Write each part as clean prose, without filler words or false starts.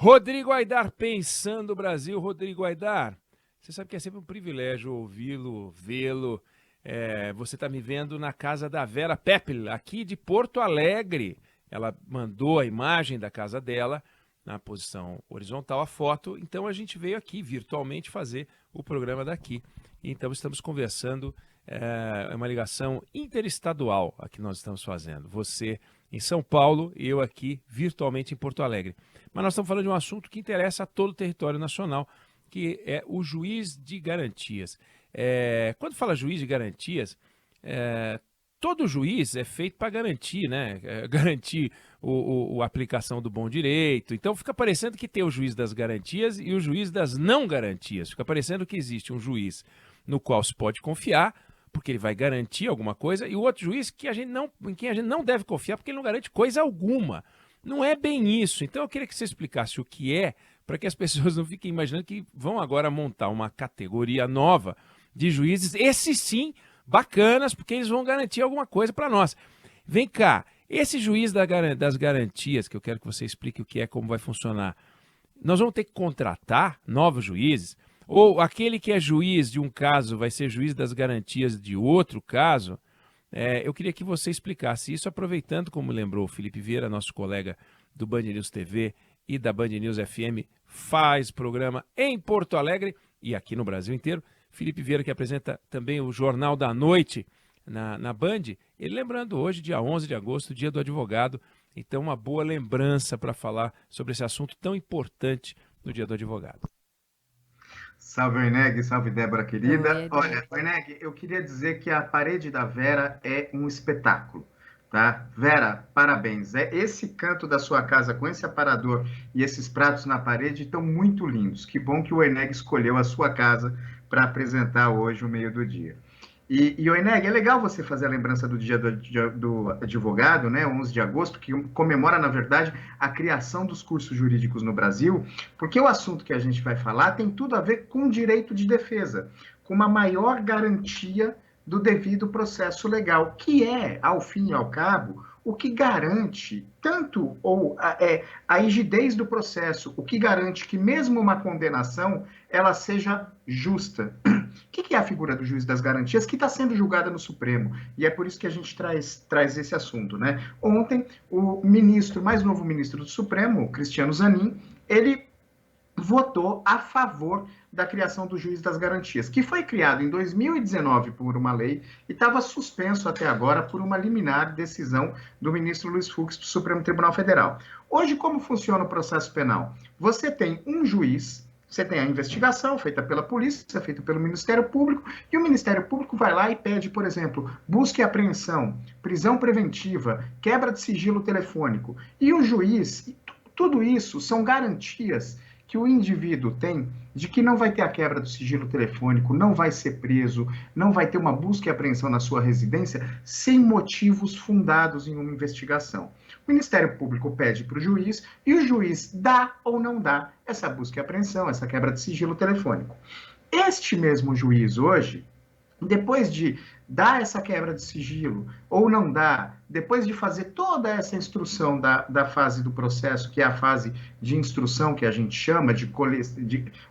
Rodrigo Aidar, pensando o Brasil. Rodrigo Aidar, você sabe que é sempre um privilégio ouvi-lo, vê-lo. Você está me vendo na casa da Vera Peppel, aqui de Porto Alegre. Ela mandou a imagem da casa dela na posição horizontal, a foto. Então a gente veio aqui virtualmente fazer o programa daqui. Então estamos conversando, é uma ligação interestadual a que nós estamos fazendo. Você em São Paulo e eu aqui virtualmente em Porto Alegre. Mas nós estamos falando de um assunto que interessa a todo o território nacional, que é o juiz de garantias. Quando fala juiz de garantias, todo juiz é feito para garantir, né? Garantir a aplicação do bom direito. Então fica parecendo que tem o juiz das garantias e o juiz das não garantias. Fica parecendo que existe um juiz no qual se pode confiar, porque ele vai garantir alguma coisa, e o outro juiz em quem a gente não deve confiar, porque ele não garante coisa alguma. Não é bem isso. Então eu queria que você explicasse o que é, para que as pessoas não fiquem imaginando que vão agora montar uma categoria nova de juízes, esses sim, bacanas, porque eles vão garantir alguma coisa para nós. Vem cá, esse juiz das garantias, que eu quero que você explique o que é, como vai funcionar, nós vamos ter que contratar novos juízes? Ou aquele que é juiz de um caso vai ser juiz das garantias de outro caso? Eu queria que você explicasse isso, aproveitando, como lembrou o Felipe Vieira, nosso colega do Band News TV e da Band News FM, faz programa em Porto Alegre e aqui no Brasil inteiro. Felipe Vieira, que apresenta também o Jornal da Noite na Band, ele lembrando hoje, dia 11 de agosto, dia do advogado. Então, uma boa lembrança para falar sobre esse assunto tão importante no dia do advogado. Salve, Oineg, salve, Débora, querida. Olha, Oineg, eu queria dizer que a parede da Vera é um espetáculo, tá? Vera, parabéns. Esse canto da sua casa com esse aparador e esses pratos na parede estão muito lindos. Que bom que o Oineg escolheu a sua casa para apresentar hoje o meio do dia. E Oineg, é legal você fazer a lembrança do dia do advogado, né, 11 de agosto, que comemora, na verdade, a criação dos cursos jurídicos no Brasil, porque o assunto que a gente vai falar tem tudo a ver com direito de defesa, com uma maior garantia do devido processo legal, que é, ao fim e ao cabo, o que garante tanto a rigidez do processo, o que garante que mesmo uma condenação ela seja justa. O que é a figura do juiz das garantias que está sendo julgada no Supremo? E é por isso que a gente traz esse assunto, né? Ontem, o mais novo ministro do Supremo, Cristiano Zanin, ele votou a favor da criação do juiz das garantias, que foi criado em 2019 por uma lei e estava suspenso até agora por uma liminar decisão do ministro Luiz Fux do Supremo Tribunal Federal. Hoje, como funciona o processo penal? Você tem um juiz. Você tem a investigação feita pela polícia, feita pelo Ministério Público, e o Ministério Público vai lá e pede, por exemplo, busca e apreensão, prisão preventiva, quebra de sigilo telefônico. E o juiz, tudo isso são garantias que o indivíduo tem de que não vai ter a quebra do sigilo telefônico, não vai ser preso, não vai ter uma busca e apreensão na sua residência sem motivos fundados em uma investigação. O Ministério Público pede para o juiz e o juiz dá ou não dá essa busca e apreensão, essa quebra de sigilo telefônico. Este mesmo juiz hoje, depois de dar essa quebra de sigilo ou não dar, depois de fazer toda essa instrução da fase do processo, que é a fase de instrução que a gente chama,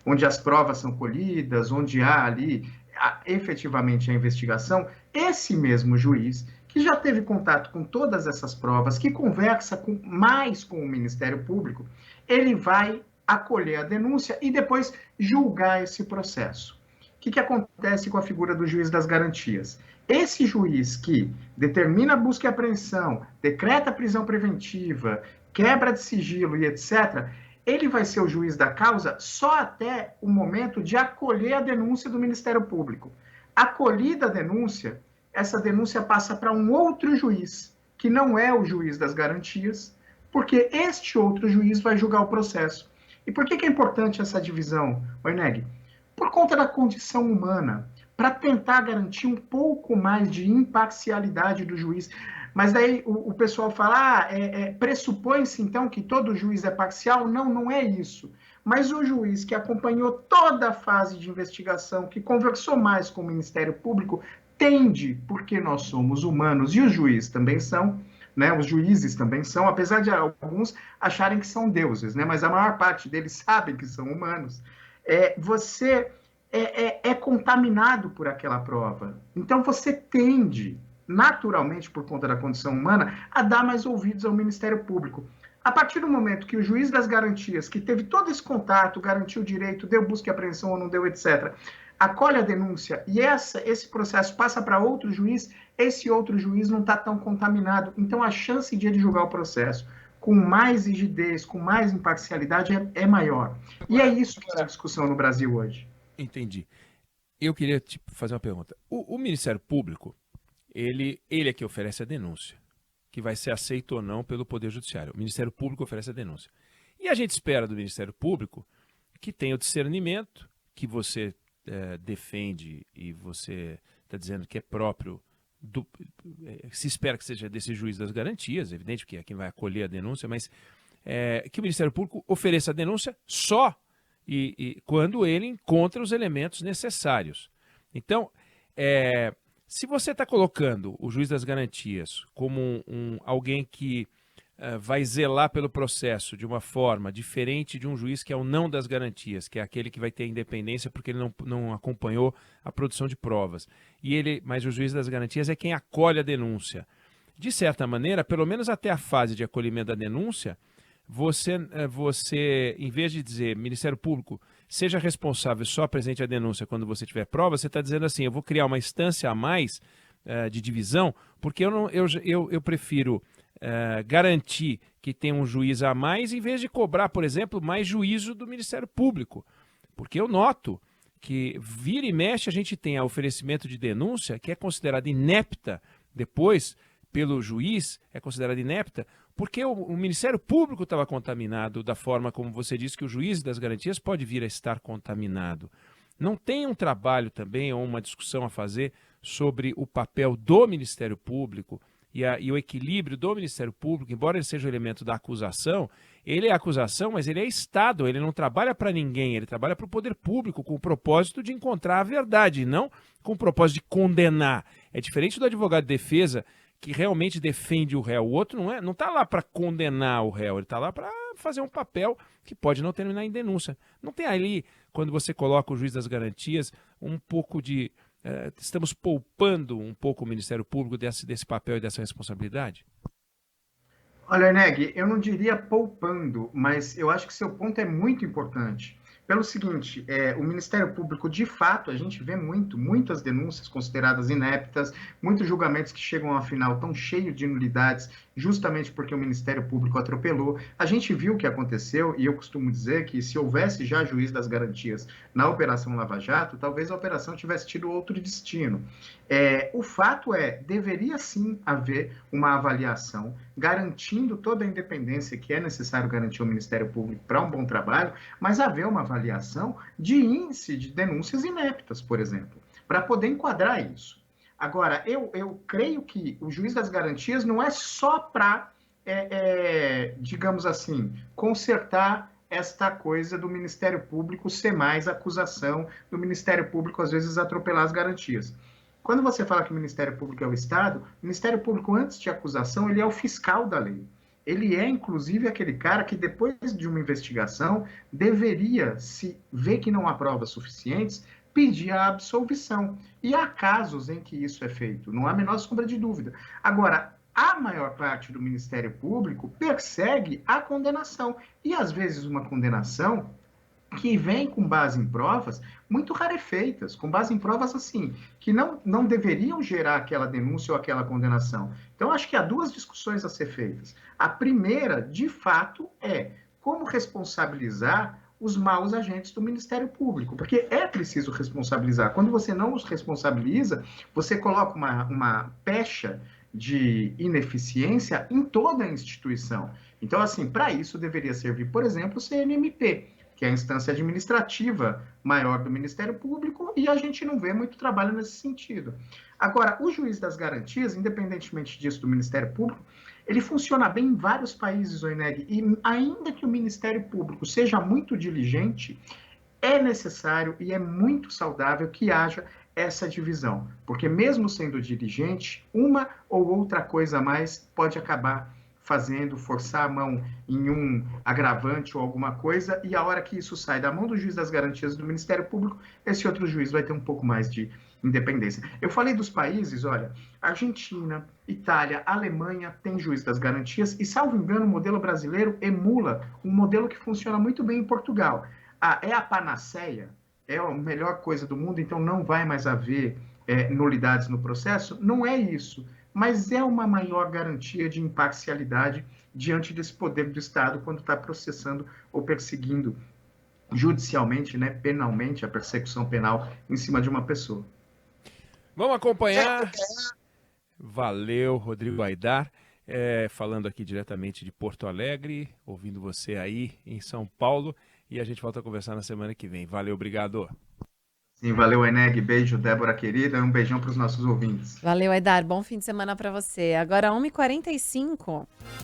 onde as provas são colhidas, onde há ali efetivamente a investigação, esse mesmo juiz que já teve contato com todas essas provas, que conversa mais com o Ministério Público, ele vai acolher a denúncia e depois julgar esse processo. O que acontece com a figura do juiz das garantias? Esse juiz que determina a busca e apreensão, decreta a prisão preventiva, quebra de sigilo e etc., ele vai ser o juiz da causa só até o momento de acolher a denúncia do Ministério Público. Acolhida a denúncia, essa denúncia passa para um outro juiz, que não é o juiz das garantias, porque este outro juiz vai julgar o processo. E por que é importante essa divisão, Oineg? Por conta da condição humana, para tentar garantir um pouco mais de imparcialidade do juiz. Mas daí o pessoal fala, pressupõe-se então que todo juiz é parcial? Não, não é isso. Mas o juiz que acompanhou toda a fase de investigação, que conversou mais com o Ministério Público, tende, porque nós somos humanos e os juízes também são, né? Os juízes também são, apesar de alguns acharem que são deuses, né? Mas a maior parte deles sabem que são humanos. Você é contaminado por aquela prova. Então você tende, naturalmente, por conta da condição humana, a dar mais ouvidos ao Ministério Público. A partir do momento que o juiz das garantias, que teve todo esse contato, garantiu o direito, deu busca e apreensão ou não deu, etc., acolhe a denúncia e esse processo passa para outro juiz, esse outro juiz não está tão contaminado. Então, a chance de ele julgar o processo com mais rigidez, com mais imparcialidade, é maior. E é isso que está a discussão no Brasil hoje. Entendi. Eu queria te fazer uma pergunta. O Ministério Público, ele é que oferece a denúncia, que vai ser aceito ou não pelo Poder Judiciário. O Ministério Público oferece a denúncia. E a gente espera do Ministério Público que tenha o discernimento que você defende e você está dizendo que é próprio, se espera que seja desse juiz das garantias, evidente que é quem vai acolher a denúncia, mas que o Ministério Público ofereça a denúncia só e quando ele encontra os elementos necessários. Então, se você está colocando o juiz das garantias como alguém que vai zelar pelo processo de uma forma diferente de um juiz que é o não das garantias, que é aquele que vai ter independência porque ele não acompanhou a produção de provas. Mas o juiz das garantias é quem acolhe a denúncia. De certa maneira, pelo menos até a fase de acolhimento da denúncia, você, em vez de dizer, Ministério Público, seja responsável, só apresente a denúncia quando você tiver prova, você está dizendo assim, eu vou criar uma instância a mais de divisão, porque eu prefiro garantir que tem um juiz a mais, em vez de cobrar, por exemplo, mais juízo do Ministério Público. Porque eu noto que vira e mexe a gente tem a oferecimento de denúncia que é considerada inepta depois pelo juiz, é considerada inepta, porque o Ministério Público estava contaminado da forma como você disse que o juiz das garantias pode vir a estar contaminado. Não tem um trabalho também ou uma discussão a fazer sobre o papel do Ministério Público e o equilíbrio do Ministério Público, embora ele seja o elemento da acusação, ele é acusação, mas ele é Estado, ele não trabalha para ninguém, ele trabalha para o poder público com o propósito de encontrar a verdade, não com o propósito de condenar. É diferente do advogado de defesa que realmente defende o réu. O outro não está lá para condenar o réu, ele está lá para fazer um papel que pode não terminar em denúncia. Não tem ali, quando você coloca o juiz das garantias, um pouco de... estamos poupando um pouco o Ministério Público desse papel e dessa responsabilidade? Olha, Neg, eu não diria poupando, mas eu acho que seu ponto é muito importante. Pelo seguinte, o Ministério Público, de fato, a gente vê muitas denúncias consideradas ineptas, muitos julgamentos que chegam ao final tão cheios de nulidades, justamente porque o Ministério Público atropelou. A gente viu o que aconteceu, e eu costumo dizer que se houvesse já juiz das garantias na Operação Lava Jato, talvez a operação tivesse tido outro destino. O fato deveria sim haver uma avaliação garantindo toda a independência que é necessário garantir ao Ministério Público para um bom trabalho, mas haver uma avaliação de índice de denúncias ineptas, por exemplo, para poder enquadrar isso. Agora, eu creio que o juiz das garantias não é só para, digamos assim, consertar esta coisa do Ministério Público ser mais acusação, do Ministério Público, às vezes, atropelar as garantias. Quando você fala que o Ministério Público é o Estado, o Ministério Público, antes de acusação, ele é o fiscal da lei. Ele é, inclusive, aquele cara que, depois de uma investigação, deveria, se ver que não há provas suficientes, pedir a absolvição. E há casos em que isso é feito, não há a menor sombra de dúvida. Agora, a maior parte do Ministério Público persegue a condenação. E, às vezes, uma condenação que vem com base em provas muito rarefeitas, com base em provas assim, que não deveriam gerar aquela denúncia ou aquela condenação. Então, acho que há duas discussões a ser feitas. A primeira, de fato, é como responsabilizar os maus agentes do Ministério Público, porque é preciso responsabilizar. Quando você não os responsabiliza, você coloca uma pecha de ineficiência em toda a instituição. Então, assim, para isso deveria servir, por exemplo, o CNMP, que é a instância administrativa maior do Ministério Público, e a gente não vê muito trabalho nesse sentido. Agora, o juiz das garantias, independentemente disso do Ministério Público, ele funciona bem em vários países, Oineg, e ainda que o Ministério Público seja muito diligente, é necessário e é muito saudável que haja essa divisão, porque mesmo sendo dirigente, uma ou outra coisa a mais pode acabar fazendo, forçar a mão em um agravante ou alguma coisa, e a hora que isso sai da mão do juiz das garantias do Ministério Público, esse outro juiz vai ter um pouco mais de independência. Eu falei dos países, olha, Argentina, Itália, Alemanha tem juiz das garantias, e salvo engano, o modelo brasileiro emula um modelo que funciona muito bem em Portugal. É a panaceia, é a melhor coisa do mundo, então não vai mais haver nulidades no processo? Não é isso, mas é uma maior garantia de imparcialidade diante desse poder do Estado quando está processando ou perseguindo judicialmente, né, penalmente, a persecução penal em cima de uma pessoa. Vamos acompanhar. Valeu, Rodrigo Aidar, falando aqui diretamente de Porto Alegre, ouvindo você aí em São Paulo, e a gente volta a conversar na semana que vem. Valeu, obrigado. Sim, valeu, Eneg. Beijo, Débora querida. Um beijão para os nossos ouvintes. Valeu, Aidar. Bom fim de semana para você. Agora, 1h45.